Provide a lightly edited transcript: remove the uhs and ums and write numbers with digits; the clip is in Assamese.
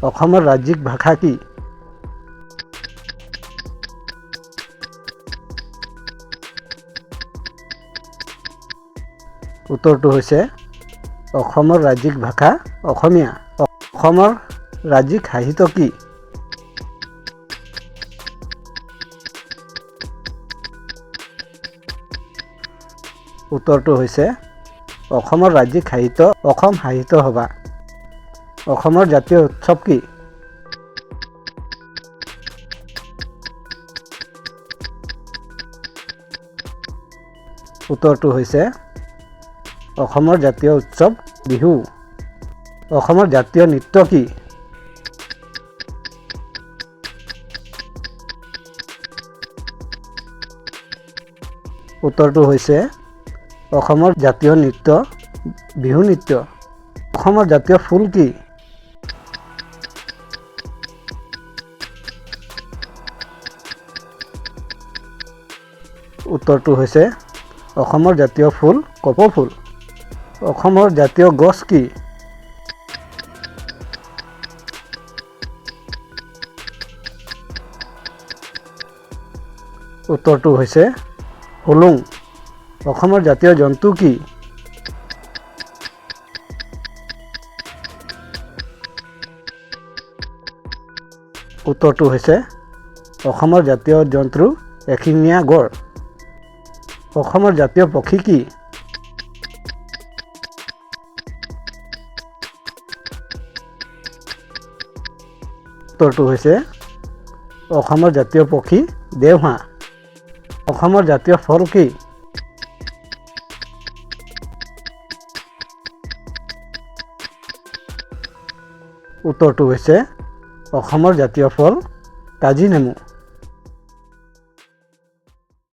অসমৰ ৰাজ্যিক ভাষা কি? উত্তৰটো হৈছে অসমৰ ৰাজ্যিক ভাষা অসমীয়া। অসমৰ ৰাজ্যিক সাহিত্য কি? উত্তৰটো হৈছে অসমৰ ৰাজ্যিক সাহিত্য অসম সাহিত্য সভা। অসমৰ জাতীয় উৎসৱ কি? উত্তৰটো হৈছে অসমৰ জাতীয় উৎসৱ বিহু। অসমৰ জাতীয় নৃত্য কি? উত্তৰটো হৈছে অসমৰ জাতীয় নৃত্য বিহু নৃত্য। অসমৰ জাতীয় ফুল কি? উত্তৰটো হৈছে অসমৰ জাতীয় ফুল কপৌ ফুল। অসমৰ জাতীয় গছ কি? উত্তৰটো হৈছে হুলুং। অসমৰ জাতীয় জন্তু কি? উত্তৰটো হৈছে অসমৰ জাতীয় জন্তু এশিঙীয়া গড়। অসমৰ জাতীয় পক্ষী কি? উত্তৰটো হৈছে অসমৰ জাতীয় পক্ষী দেওহাঁহ। অসমৰ জাতীয় ফল কি? উত্তৰটো হৈছে অসমৰ জাতীয় ফল কাজি নেমু।